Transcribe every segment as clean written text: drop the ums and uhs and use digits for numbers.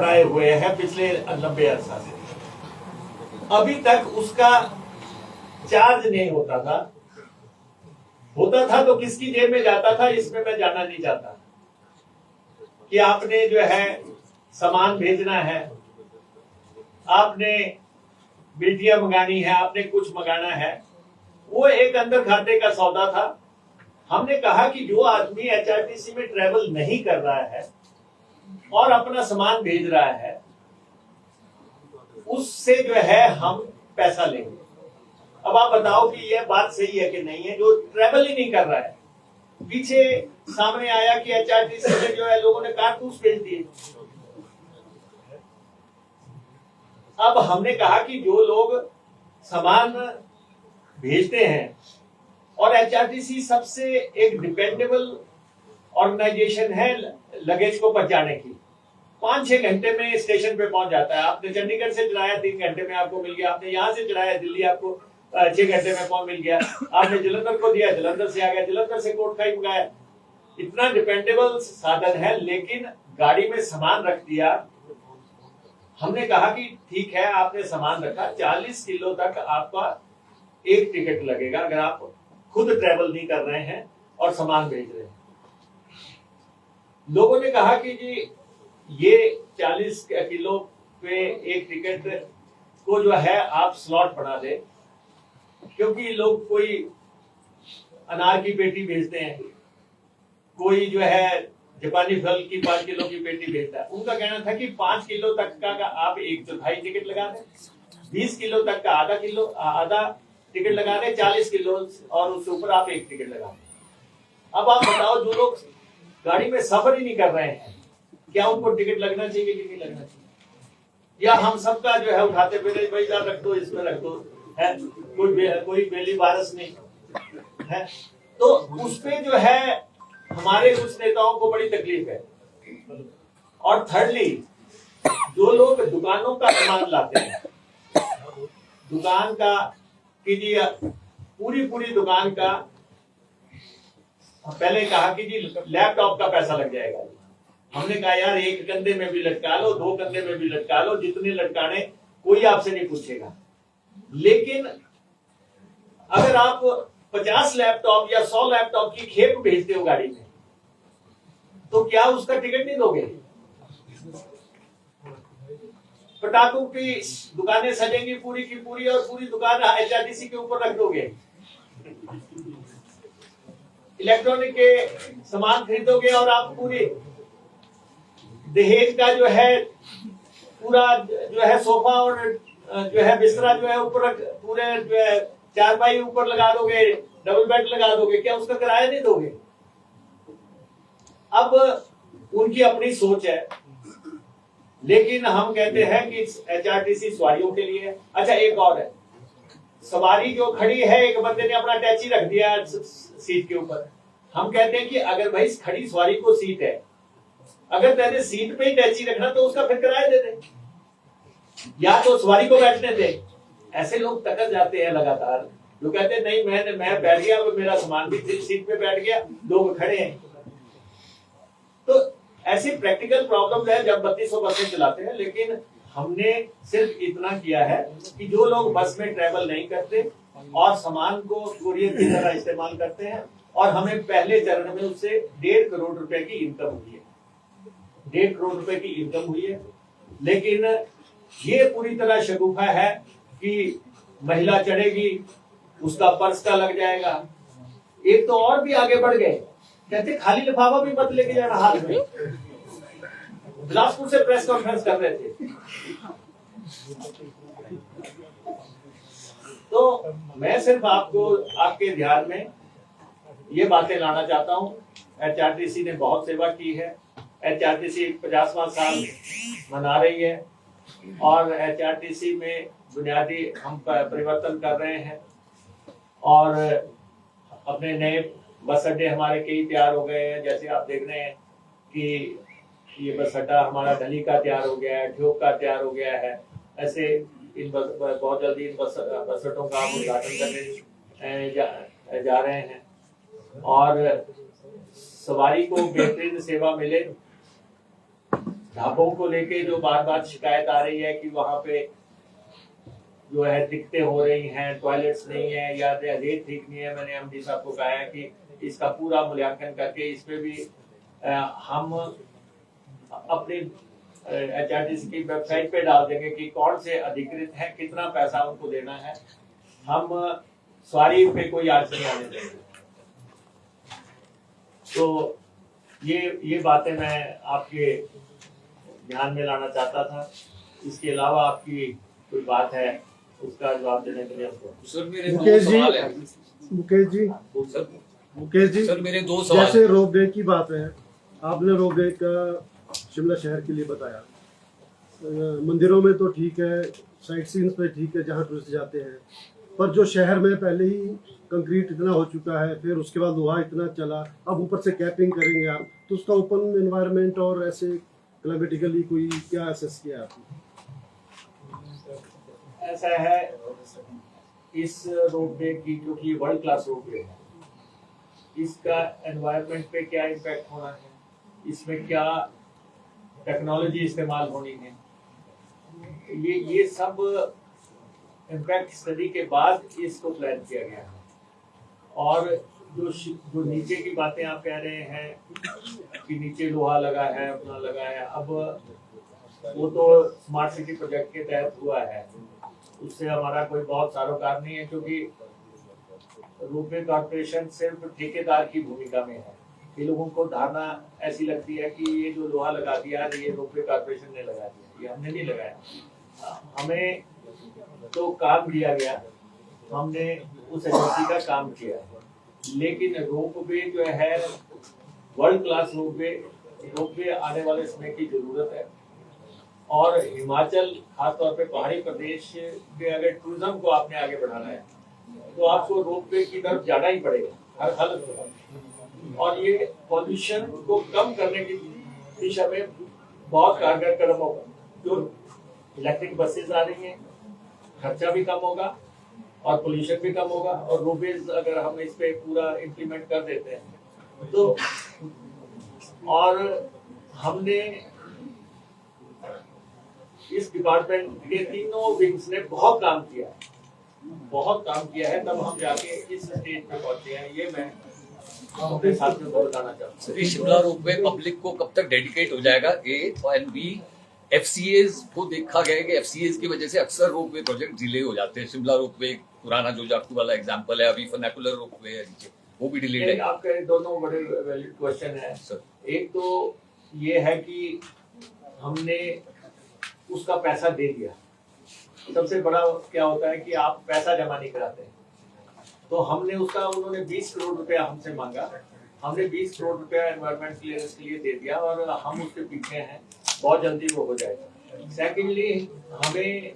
बढ़ाए हुए हैं पिछले 90 अरसा से। अभी तक उसका चार्ज नहीं होता था तो किसकी जेब में जाता था, इसमें मैं जाना नहीं चाहता कि आपने जो है सामान भेजना है, आपने बिल्टियां मंगानी है, आपने कुछ मंगाना है, वो एक अंदर खाते का सौदा था। हमने कहा कि जो आदमी एचआरटीसी में ट्रेवल नहीं कर रहा है और अपना सामान भेज रहा है, उससे जो है हम पैसा लेंगे। अब आप बताओ कि यह बात सही है कि नहीं है? जो ट्रेवल ही नहीं कर रहा है, पीछे सामने आया कि एचआरटीसी में जो है लोगों ने कारतूस भेज दिए। अब हमने कहा कि जो लोग सामान भेजते हैं, और एचआरटीसी सबसे एक डिपेंडेबल ऑर्गेनाइजेशन है लगेज को पहुंचाने की, 5-6 घंटे में स्टेशन पे पहुंच जाता है। आपने चंडीगढ़ से चढ़ाया 3 घंटे में आपको मिल गया, आपने यहां से चढ़ाया दिल्ली आपको 6 घंटे में पहुंच मिल गया, आपने जलंधर को दिया, जलंधर से आ गया, जलंधर से कोटखाई मंगाया। इतना डिपेंडेबल साधन है, लेकिन गाड़ी में सामान रख दिया। हमने कहा कि ठीक है, आपने सामान रखा, 40 किलो तक आपका एक टिकट लगेगा अगर आप खुद ट्रेवल नहीं कर रहे हैं और सामान भेज रहे हैं। लोगों ने कहा कि जी ये 40 किलो पे एक टिकट को जो है आप स्लॉट बना दें, क्योंकि लोग कोई अनार की पेटी भेजते हैं, कोई जो है जापानी फल की 5 किलो की पेटी भेजता है। उनका कहना था कि 5 किलो तक का आप 1/4 टिकट लगा दें, 20 किलो तक का आधा टिकट लगा दें, 40 किलो और उससे ऊपर आप एक टिकट लगा दें। अब आप बताओ, जो लोग गाड़ी में सफर ही नहीं कर रहे हैं, क्या उनको टिकट लगना चाहिए कि नहीं लगना चाहिए? या हम सबका जो है उठाते फिर भाई रख दो, इसमें रख दो, है कोई बेली बारस नहीं है। तो उसपे जो है हमारे कुछ नेताओं को बड़ी तकलीफ है। और थर्डली, जो लोग दुकानों का सामान लाते हैं, दुकान का कीजिए, पूरी दुकान का, पहले कहा कि जी लैपटॉप का पैसा लग जाएगा। हमने कहा यार, एक कंधे में भी लटका लो, 2 कंधे में भी लटका लो, जितने लटकाने कोई आपसे नहीं पूछेगा। लेकिन अगर आप 50 लैपटॉप या 100 लैपटॉप की खेप भेजते हो गाड़ी में, तो क्या उसका टिकट नहीं दोगे? पटाखों की दुकानें सजेंगी पूरी की पूरी, और पूरी दुकान एचआरटीसी के ऊपर रख दोगे। इलेक्ट्रॉनिक के सामान खरीदोगे और आप पूरी दहेज का जो है पूरा जो है सोफा और जो है बिस्तरा जो है ऊपर पूरे जो है चारपाई ऊपर लगा दोगे, डबल बेड लगा दोगे, क्या उसका किराया नहीं दोगे? अब उनकी अपनी सोच है, लेकिन हम कहते हैं कि एचआरटीसी सवारियों के लिए। अच्छा, एक और है, सवारी जो खड़ी है, एक बंदे ने अपना टैची रख दिया सीट के ऊपर। हम कहते हैं कि अगर भाई खड़ी सवारी को सीट है, अगर तेरे सीट पे ही टैची रखना तो उसका फिर किराया दे दे, या तो सवारी को बैठने दे। ऐसे लोग टकर जाते हैं लगातार, जो कहते हैं नहीं मैं बैठ गया, मेरा सामान भी सीट पे बैठ गया, लोग खड़े हैं। तो ऐसी प्रैक्टिकल प्रॉब्लम है जब 3200 बसें चलाते हैं। लेकिन हमने सिर्फ इतना किया है कि जो लोग बस में ट्रेवल नहीं करते और सामान को कुरियर की तरह इस्तेमाल करते हैं, और हमें पहले चरण में उससे 1.5 करोड़ रुपए की इनकम हुई है, 1.5 करोड़ रुपए की इनकम हुई है। लेकिन ये पूरी तरह शगुफा है कि महिला चढ़ेगी, उसका पर्स का लग जाएगा। एक तो और भी आगे बढ़ गए, कहते खाली लिफाफा भी मत लेके जाना हाथ में। बिलासपुर से प्रेस कॉन्फ्रेंस कर रहे थे, तो मैं सिर्फ आपके ध्यान में ये बातें लाना चाहता हूँ। एचआरटीसी ने बहुत सेवा की है, एचआरटीसी 50वां साल मना रही है, और एचआरटीसी में बुनियादी हम परिवर्तन कर रहे हैं, और अपने नए बस अड्डे हमारे कई तैयार हो गए हैं। जैसे आप देख रहे हैं कि ये बस अड्डा हमारा ढली का तैयार हो गया है, ठियोग का तैयार हो गया है। ऐसे बहुत जल्दी इन बस अड्डों का हम उद्घाटन करने जा रहे हैं, और सवारी को बेहतरीन सेवा मिले, ढाबों को लेके जो बार बार शिकायत आ रही है कि वहां पे जो है दिक्कतें हो रही हैं, टॉयलेट्स नहीं है या रेट ठीक नहीं है, मैंने एमडी साहब को कहा है कि इसका पूरा मूल्यांकन करके इस पे भी हम अपनी एचआरटीसी की वेबसाइट पे डाल देंगे कि कौन से अधिकृत हैं, कितना पैसा उनको देना है। हम सवारी पे कोई आंच नहीं आने देंगे। तो ये बातें मैं आपके ध्यान में लाना चाहता था। इसके अलावा आपकी कोई बात है उसका जवाब देने के लिए सर मेरे दो सवाल है। मुकेश जी सर मेरे दो सवाल। जैसे रोपवे की बात है, आपने रोपवे का शिमला शहर के लिए बताया, मंदिरों में तो ठीक है, साइट सीन्स पे ठीक है जहाँ टूरिस्ट जाते हैं, पर जो शहर में पहले ही कंक्रीट इतना हो चुका है, फिर उसके बाद लोहा इतना चला, अब ऊपर से कैपिंग करेंगे आप, तो उसका ओपन एनवायरनमेंट और ऐसे क्लाइमेटिकली कोई क्या असेस किया आपने? ऐसा है, इस रोपवे की क्योंकि वर्ल्ड क्लास रोपवे है, इसका एनवायरनमेंट पे क्या इम्पैक्ट होना है, इसमें क्या टेक्नोलॉजी इस्तेमाल होनी है, ये सब इम्पैक्ट स्टडी के बाद इसको प्लान किया गया है। और जो नीचे की बातें आप कह रहे हैं कि नीचे लोहा लगा है, अपना लगा है, अब वो तो स्मार्ट सिटी प्रोजेक्ट के तहत हुआ है, उससे हमारा कोई बहुत सारोकार नहीं है, क्योंकि रोपवे कॉर्पोरेशन सिर्फ ठेकेदार की भूमिका में है। ये लोगों को धारणा ऐसी लगती है कि ये जो लोहा लगा दिया ये रोपवे कॉर्पोरेशन ने लगा दिया, ये हमने नहीं लगाया। हमें तो काम दिया गया, हमने उस एजेंसी का काम किया है, लेकिन रोपवे जो है वर्ल्ड क्लास रोपवे आने वाले समय की जरूरत है। और हिमाचल खासतौर पे पहाड़ी प्रदेश के अगर टूरिज्म को आपने आगे बढ़ाना है तो आपको रोपवे की तरफ जाना ही पड़ेगा हर हालत में। और ये पॉल्यूशन को कम करने की दिशा में बहुत कारगर कदम होगा। जो इलेक्ट्रिक बसेस आ रही हैं, खर्चा भी कम होगा और पोल्यूशन भी कम होगा। और रोपवेज अगर हम इस पे पूरा इम्प्लीमेंट कर देते हैं तो, और हमने इस डिपार्टमेंट के तीनों विंग्स ने बहुत काम किया है, तब हम जाके इस स्टेज पे पहुंचे हैं। ये मैं अपने साथियों को बताना चाहता हूँ। शिमला रोपवे पब्लिक को कब तक डेडिकेट हो जाएगा? ए और बी, एफसीएज को देखा गया है कि एफसीएज की वजह से अक्सर रोपवे प्रोजेक्ट डिले हो जाते हैं। शिमला रोपवे पुराना जो जाखू वाला एग्जांपल है, अभी फर्नाकुलर रोपवे है नीचे, वो भी डिलेड है। आपके दोनों बड़े वैलिड क्वेश्चन है सर। एक तो ये है कि हमने उसका पैसा दे दिया। सबसे बड़ा क्या होता है कि आप पैसा जमा नहीं कराते, तो हमने उसका, उन्होंने 20 करोड़ रुपया हमसे मांगा, हमने 20 करोड़ रुपया एनवायरमेंट क्लियरेंस के लिए दे दिया और हम उसके पीछे हैं, बहुत जल्दी वो हो जाएगा। सेकेंडली, हमें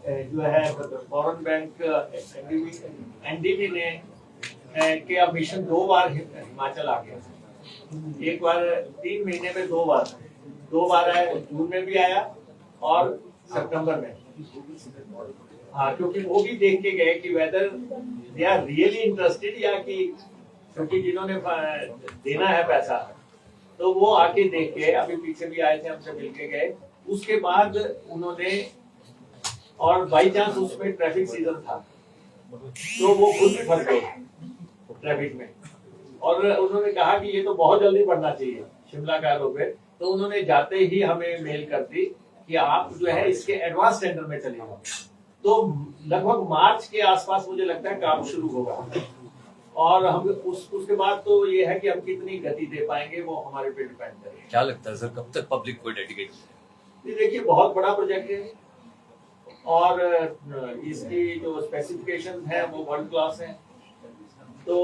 जो है फॉरेन बैंक एनडीबी ने के अब मिशन 2 बार हिमाचल आ गया। एक बार 3 महीने में 2 बार आया, जून में भी आया और सितंबर में। हाँ, क्योंकि वो भी देख के गए कि whether they are really interested, या कि क्योंकि जिन्होंने देना है पैसा तो वो आके देख के, अभी पीछे भी आए थे, हमसे मिलके गए। उसके बाद उन्होंने, और बाई चांस उसमें ट्रैफिक सीजन था तो वो खुद भी फंस गए ट्रैफिक में, और उन्होंने कहा कि ये तो बहुत जल्दी बढ़ना चाहिए शिमला का रोपवे। तो उन्होंने जाते ही हमें मेल कर दी कि आप जो है इसके एडवांस टेंडर में चले जाओ। तो लगभग मार्च के आसपास मुझे लगता है काम शुरू होगा, और हम उसके बाद तो ये है कि हम कितनी गति दे पाएंगे वो हमारे पे डिपेंड करेगा। क्या लगता है सर, कब तक पब्लिक को डेडिकेट? देखिए, बहुत बड़ा प्रोजेक्ट है और इसकी जो स्पेसिफिकेशन है वो वर्ल्ड क्लास है। तो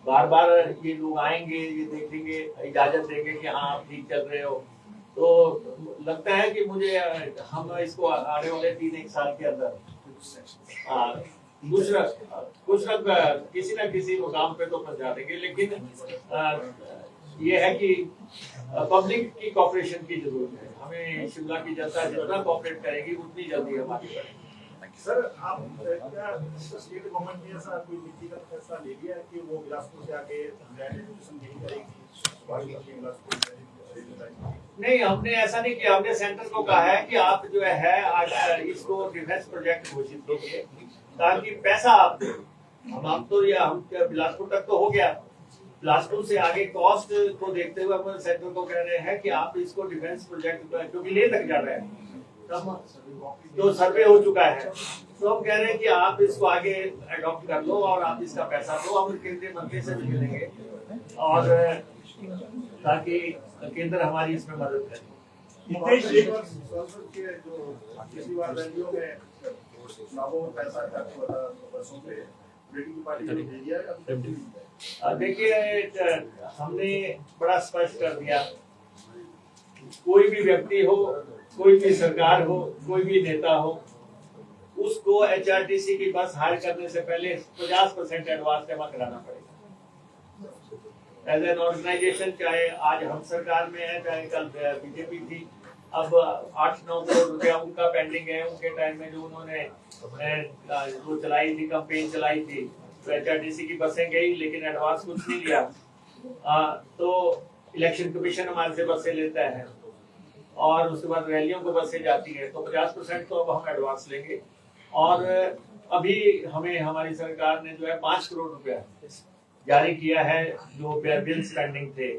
बार बार ये लोग आएंगे, ये देखेंगे, इजाजत देंगे कि हाँ आप ठीक चल रहे हो। तो लगता है कि मुझे हम इसको आने वाले 3-1 साल के अंदर दूसरा कुछ किसी न किसी मुकाम पे तो पहुंचा देंगे। लेकिन ये है कि पब्लिक की कोऑपरेशन की जरूरत है। हमें शिमला की जनता जितना कोऑपरेट करेगी उतनी जल्दी हम आगे बढ़ेंगे। सर, आप क्या स्टेट गवर्नमेंट ने ऐसा कोई नीतिगत फैसला ले लिया है कि वो बिलासपुर से आके लैंड एक्विजिशन नहीं करेगी? नहीं, हमने ऐसा नहीं किया। हमने सेंटर को कहा है कि आप जो है आज इसको डिफेंस प्रोजेक्ट घोषित कीजिए ताकि पैसा आप दो। हम तो या हम बिलासपुर तक तो हो गया, बिलासपुर से आगे कॉस्ट को देखते हुए हम सेंटर को कह रहे हैं कि आप इसको डिफेंस प्रोजेक्ट क्योंकि ले तक जा रहे हैं तो सर्वे हो चुका है, तो हम कह रहे हैं कि आप इसको आगे अडॉप्ट कर लो और आप इसका पैसा दो। हम केंद्रीय मंत्री से भी मिलेंगे और ताकि केंद्र हमारी इसमें मदद करे। हितेश जी, सांसद के जो पिछली बार रैलियों में चुनावों में पैसा खर्च हुआ था बसों पे, पॉलिटिकल पार्टी ने भेजा है अब देखिए, हमने बड़ा स्पष्ट कर दिया, कोई भी व्यक्ति हो, कोई भी सरकार हो, कोई भी नेता हो, उसको एचआरटीसी की बस हायर करने से पहले 50% एडवांस जमा कराना पड़ेगा। एज एन ऑर्गेनाइजेशन, चाहे आज हम सरकार में है, चाहे कल बीजेपी थी, अब 8-9 करोड़ रुपया उनका पेंडिंग है। उनके टाइम में जो उन्होंने वो चलाई थी, कैंपेन चलाई थी, तो एचआरटीसी की बसें गई लेकिन एडवांस कुछ नहीं लिया। तो इलेक्शन कमीशन हमारे से बसें लेता है और उसके बाद रैलियों को बसें जाती है, तो 50% तो अब हम एडवांस लेंगे। और अभी हमें हमारी सरकार ने जो है 5 करोड़ रुपया जारी किया है, जो बिल स्पेंडिंग थे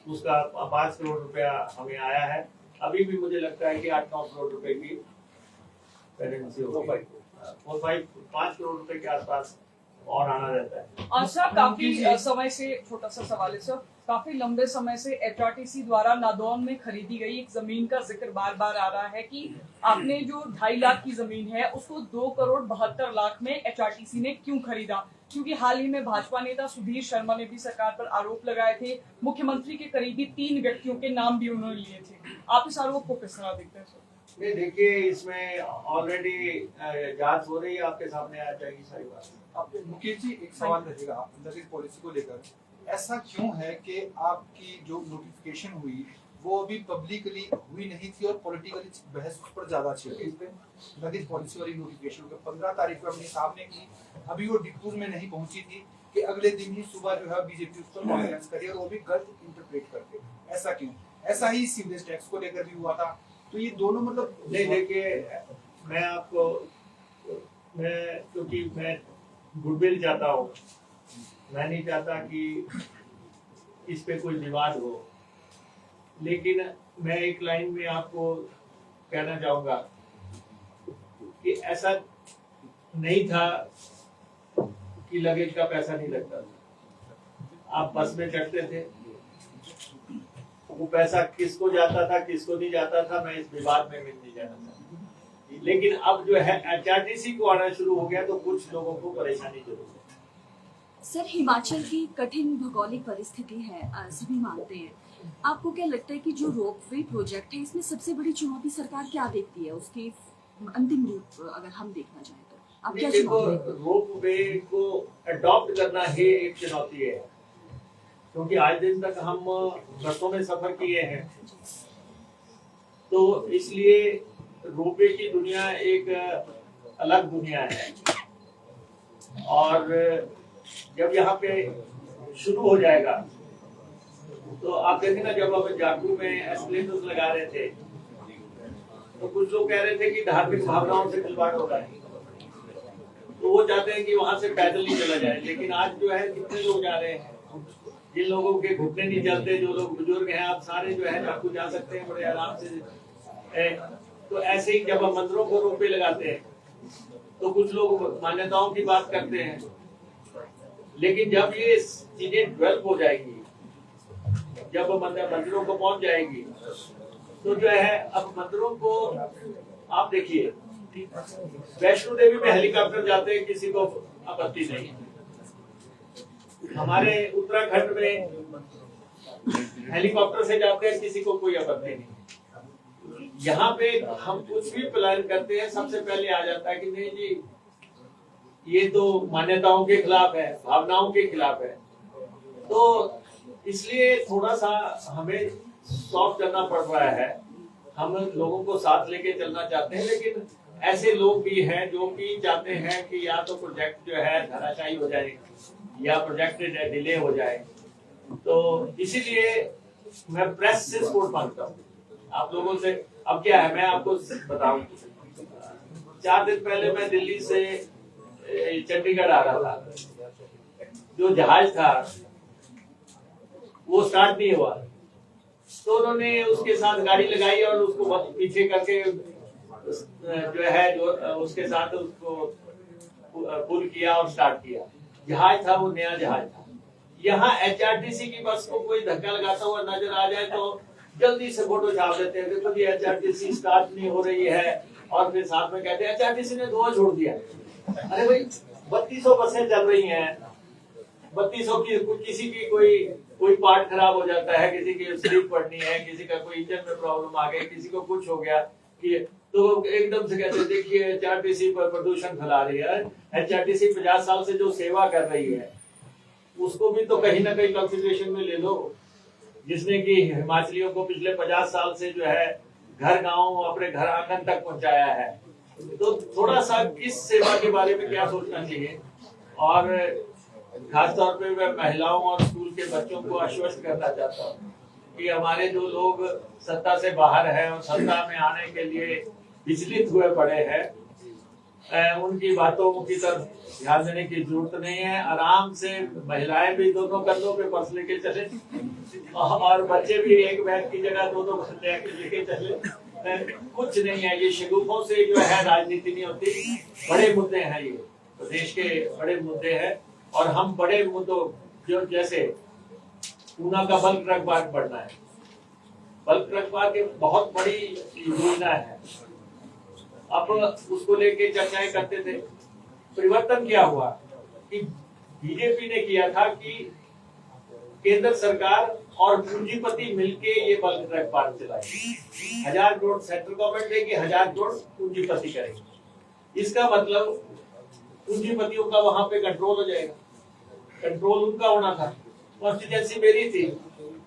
उसका 5 करोड़ रुपया हमें आया है। अभी भी मुझे लगता है कि 8-9 करोड़ रुपए की करेंसी होगी, 5 करोड़ रुपए के आसपास और आना रहता है। और सर, काफी समय से, छोटा सा सवाल है सर, काफी लंबे समय से एचआरटीसी द्वारा नादौन में खरीदी गई एक जमीन का जिक्र बार बार आ रहा है कि आपने जो 2.5 लाख की जमीन है उसको 2 करोड़ 72 लाख में एचआरटीसी ने क्यों खरीदा? क्योंकि हाल ही में भाजपा नेता सुधीर शर्मा ने भी सरकार पर आरोप लगाए थे, मुख्यमंत्री के करीबी 3 व्यक्तियों के नाम भी उन्होंने लिए थे। आप इस आरोप को किस तरह देखते हैं सर? नहीं, देखिए, इसमें ऑलरेडी जांच हो रही है, आपके सामने आ जाएगी सारी बात। आप मुकेश जी, एक सवाल रहेगा अंदर इस पॉलिसी को लेकर, ऐसा क्यों है कि आपकी जो नोटिफिकेशन हुई वो अभी पब्लिकली हुई नहीं थी और पॉलिटिकली बहस उस पर ज्यादा चल रही है? लगेज पॉलिसी वाली नोटिफिकेशन को 15 तारीख को अपने साहब ने की, अभी वो डिपूज में नहीं पहुंची थी कि अगले दिन ही सुबह जो है बीजेपी उस पर कॉन्फ्रेंस करी और वो भी गलत इंटरप्रेट करके। ऐसा क्यों? ऐसा ही सीवरेज टैक्स को लेकर भी हुआ था। तो ये दोनों मतलब नहीं, देखिए, मैं आपको क्योंकि मैं गुडविल चाहता हूँ, मैं नहीं चाहता कि इस पे कोई विवाद हो, लेकिन मैं एक लाइन में आपको कहना चाहूंगा कि ऐसा नहीं था कि लगेज का पैसा नहीं लगता था। आप बस में चढ़ते थे, वो पैसा किसको जाता था किसको नहीं जाता था, मैं इस विवाद में नहीं जाना चाहता। लेकिन अब जो है एचआरटीसी को आना शुरू हो गया तो कुछ लोगों को परेशानी जरूर है। सर, हिमाचल की कठिन भौगोलिक परिस्थिति है, सभी मानते हैं। आपको क्या लगता है कि जो रोपवे प्रोजेक्ट है इसमें सबसे बड़ी चुनौती सरकार क्या देखती है? उसके अंतिम रूप अगर हम देखना चाहें तो आप क्या चुनौती देखते हैं? रोपवे को अडॉप्ट करना ही एक चुनौती है, क्योंकि आज दिन तक हम बसों में सफर किए हैं, तो इसलिए रोपवे की दुनिया एक अलग दुनिया है। और जब यहाँ पे शुरू हो जाएगा तो आप देखें ना, जब हम जागरू में एस्केलेटर्स लगा रहे थे तो कुछ लोग कह रहे थे कि धार्मिक भावनाओं से खिलवाड़ हो रहा है, तो वो चाहते हैं कि वहां से पैदल ही चला जाए। लेकिन आज जो है कितने लोग जा रहे हैं, जिन लोगों के घुटने नहीं चलते, जो लोग बुजुर्ग हैं, आप सारे जो है जागरू जा सकते हैं बड़े आराम से। तो ऐसे ही जब हम मंदिरों को रोपवे लगाते हैं तो कुछ लोग मान्यताओं की बात करते हैं, लेकिन जब ये चीजें डेवलप हो जाएगी, जब मंदिरों को पहुंच जाएगी, तो जो है अब मंदिरों को आप देखिए, वैष्णो देवी में हेलीकॉप्टर जाते हैं, किसी को आपत्ति नहीं। हमारे उत्तराखंड में हेलीकॉप्टर से जाते हैं, किसी को कोई आपत्ति नहीं। यहाँ पे हम कुछ भी प्लान करते हैं, सबसे पहले आ जाता है कि नहीं जी, ये तो मान्यताओं के खिलाफ है, भावनाओं के खिलाफ है। तो इसलिए थोड़ा सा हमें सॉफ्ट करना पड़ रहा है। हम लोगों को साथ लेके चलना चाहते हैं, लेकिन ऐसे लोग भी हैं जो कि चाहते हैं कि या तो प्रोजेक्ट जो है धराशायी हो जाए या प्रोजेक्ट डिले हो जाए। तो इसीलिए मैं प्रेस से सपोर्ट मांगता हूँ आप लोगों से। अब क्या है, मैं आपको बताऊं, 4 दिन पहले मैं दिल्ली से चंडीगढ़ आ रहा था, जो जहाज था वो स्टार्ट नहीं हुआ, तो उन्होंने उसके साथ गाड़ी लगाई और उसको बहुत पीछे करके जो है जो उसके साथ उसको पुल किया और स्टार्ट किया। जहाज था वो नया जहाज था। यहाँ HRTC की बस को कोई धक्का लगाता हुआ नजर आ जाए तो जल्दी से फोटो छाप देते हैं, देखो जी HRTC स्टार्ट नहीं हो रही है, और फिर साथ में कहते हैं HRTC ने धुआं छोड़ दिया। अरे भाई 3200 बसें चल रही हैं, 3200 की किसी की कोई पार्ट खराब हो जाता है, किसी की स्लिप पड़नी है, किसी का कोई इंजन में प्रॉब्लम आ गई, किसी को कुछ हो गया कि तो एकदम से कहते हैं देखिए HRTC पर प्रदूषण फैला रही है। HRTC 50 साल से जो सेवा कर रही है उसको भी तो कहीं ना कहीं कंसिडरेशन में ले लो, जिसने कि हिमाचलियों को पिछले 50 साल से जो है घर गांव अपने घर आंगन तक पहुंचाया है। तो थोड़ा सा इस सेवा के बारे में क्या सोचना चाहिए। और खासतौर पे मैं महिलाओं और स्कूल के बच्चों को आश्वस्त करना चाहता हूँ कि हमारे जो लोग सत्ता से बाहर हैं और सत्ता में आने के लिए विचलित हुए पड़े हैं, उनकी बातों की तरफ ध्यान देने की जरूरत नहीं है। आराम से महिलाएं भी दोनों कंधों पे पर्स लेके चले और बच्चे भी एक बैग की जगह दो बैग लेके चले। कुछ नहीं है, ये शगुफों से जो है राजनीति नहीं होती। बड़े मुद्दे हैं, ये प्रदेश के बड़े मुद्दे हैं और हम बड़े मुद्दों जो जैसे ऊना का बल्क ट्रक पार्क बढ़ना है, बल्क ट्रक पार्क एक बहुत बड़ी योजना है। अब उसको लेके चर्चाएं करते थे। परिवर्तन क्या हुआ कि बीजेपी ने किया था कि केंद्र सरकार और पूंजीपति मिलके ये बल्क ट्रक पार्क चलाएंगे। 1000 करोड़ सेंट्रल गवर्नमेंट देगी, 1000 करोड़ पूंजीपति करेंगे। इसका मतलब पूंजीपतियों का वहां पे कंट्रोल हो जाएगा। कंट्रोल उनका होना था। कॉन्स्टिट्यूएंसी मेरी थी,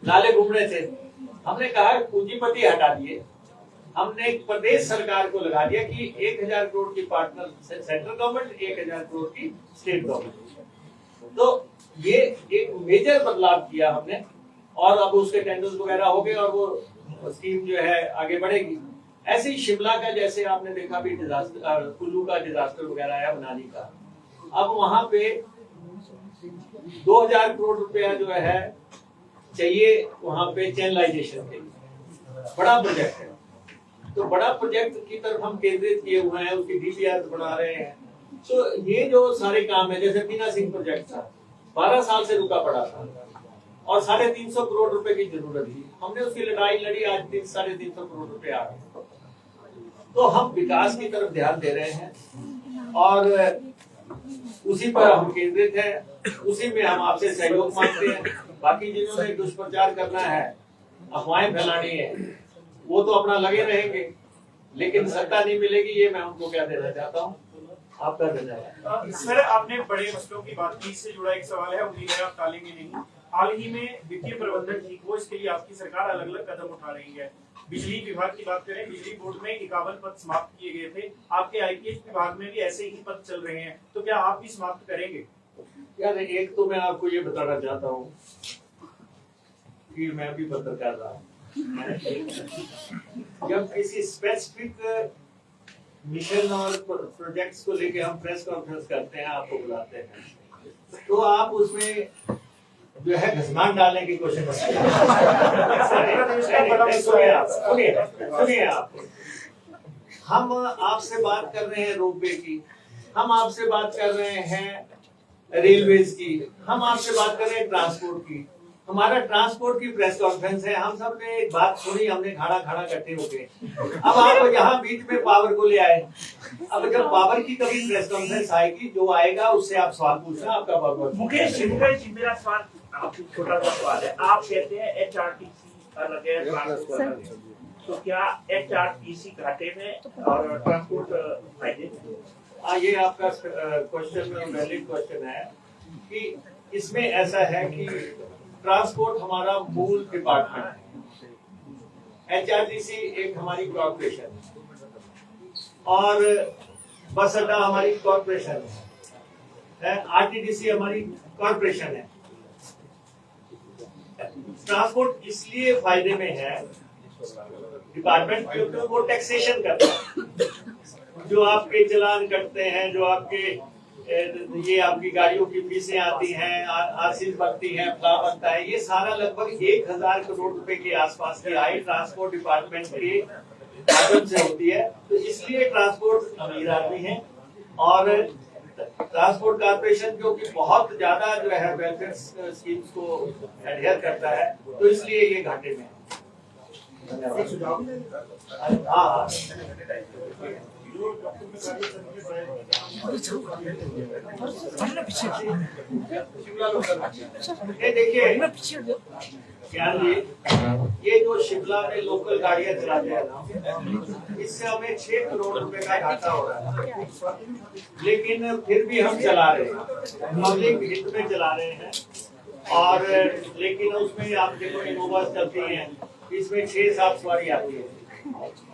नाले घूमने थे। हमने कहा पूंजीपति हटा दिए, हमने प्रदेश सरकार को लगा दिया कि 1000 करोड़ की पार्टनर सेंट्रल गवर्नमेंट, 1000 करोड़ की स्टेट गवर्नमेंट। तो ये एक मेजर बदलाव किया हमने और अब उसके टेंडर्स वगैरह हो गए और वो स्कीम जो है आगे बढ़ेगी। ऐसे ही शिमला का जैसे आपने देखा भी डिजास्टर, कुल्लू का डिजास्टर वगैरह है, मनाली का, अब वहां पे 2000 करोड़ रुपया जो है चाहिए वहां पे चैनलाइजेशन के लिए। बड़ा प्रोजेक्ट है, तो बड़ा प्रोजेक्ट की तरफ हम केंद्रित किए हुए हैं, उसकी DPR बना रहे हैं। तो ये जो सारे काम है, जैसे मीना सिंह प्रोजेक्ट था 12 साल से रुका पड़ा था और 350 करोड़ रुपए की जरूरत थी। हमने उसकी लड़ाई लड़ी, आज 350 करोड़ रुपए आ गए। तो हम विकास की तरफ ध्यान दे रहे हैं और उसी पर हम केंद्रित हैं, उसी में हम आपसे सहयोग मांगते हैं। बाकी जिन्होंने दुष्प्रचार करना है, अफवाहें फैलानी है, वो तो अपना लगे रहेंगे, लेकिन सत्ता नहीं मिलेगी। ये मैं उनको क्या देना चाहता हूँ। आपका धन्यवाद। सर, आपने बड़े मसलों की बात की, इससे जुड़ा एक सवाल है, उम्मीद है आप टालेंगे नहीं। हाल ही में वित्तीय प्रबंधन ठीक हो, इसके लिए आपकी सरकार अलग अलग कदम उठा रही है। बिजली विभाग की बात करें, बिजली बोर्ड में 51 पद समाप्त किए गए थे। आपके IPS विभाग में भी ऐसे ही पद चल रहे हैं, तो क्या आप भी समाप्त करेंगे? यार एक तो मैं आपको ये बताना चाहता हूँ कि मैं भी पत्रकार रहा हूँ। जब किसी स्पेसिफिक मिशन और प्रोजेक्ट्स को लेके हम प्रेस कॉन्फ्रेंस करते हैं, आपको बुलाते हैं, तो आप उसमें जो है घसमान डालने की कोशिश करते हैं। सुनिए आप, हम आपसे बात कर रहे हैं रोपवे की, हम आपसे बात कर रहे हैं रेलवेज की, हम आपसे बात कर रहे हैं ट्रांसपोर्ट की। हमारा ट्रांसपोर्ट की प्रेस कॉन्फ्रेंस है, हम सब ने एक बात सुनी, हमने खाना इकट्ठे हो गए। अब आप यहाँ बीच में पावर को ले आए। अब जब पावर की कभी प्रेस कॉन्फ्रेंस आएगी, जो आएगा उससे आप सवाल पूछना। आपका बहुत मुकेश जी, मेरा सवाल छोटा सा सवाल है। आप कहते हैं HRTC अलग है, ट्रांसपोर्ट अलग है, तो क्या HRTC घाटे में और ट्रांसपोर्ट फायदे में? ये आपका क्वेश्चन वैलिड क्वेश्चन है कि इसमें ऐसा है कि ट्रांसपोर्ट हमारा मूल डिपार्टमेंट है, HRTC एक हमारी कॉर्पोरेशन है और बस अड्डा हमारी कॉर्पोरेशन है, RTDC हमारी कॉर्पोरेशन है। ट्रांसपोर्ट इसलिए फायदे में है डिपार्टमेंट, क्योंकि वो टैक्सेशन करता है। जो आपके चालान कटते हैं, जो आपके ये आपकी गाड़ियों की फीसें आती हैं, आरसी बनती हैं, फ्ला बनता है, ये सारा लगभग 1000 करोड़ रुपए के आसपास की आय ट्रांसपोर्ट डिपार्टमेंट के माध्यम से होती है। तो इसलिए ट्रांसपोर्ट अमीर आदमी है, और ट्रांसपोर्ट कॉर्पोरेशन जो कि बहुत ज्यादा जो है वेलफेयर स्कीम्स को एडहेयर करता है, तो इसलिए ये घाटे में है। हाँ, ये देखिए ज्ञान जी, ये जो शिमला में लोकल गाड़ियां चलाते हैं ना, इससे हमें 6 करोड़ रुपए का घाटा हो रहा है, लेकिन फिर भी हम चला रहे हैं, पब्लिक हित में चला रहे हैं। और लेकिन उसमें आप देखो इनोवा चलती हैं, इसमें 6-7 सवारी आती है,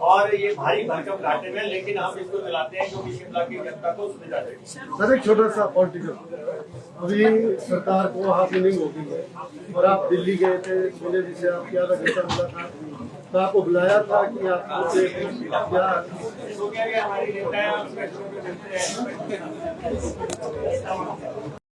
और ये भारी भरकम घाटे में, लेकिन हम इसको चलाते हैं क्योंकि शिमला की जनता को सुविधा देती है। सर एक छोटा सा पॉलिटिकल, अभी सरकार को हाफिनिंग हो गई है और आप दिल्ली गए थे, सोनिया जी से आपकी आधा घंटा मिला था, तो आपको बुलाया था कि आप क्या सोनिया जी हमारी नेता है, उसमें मिलते हैं।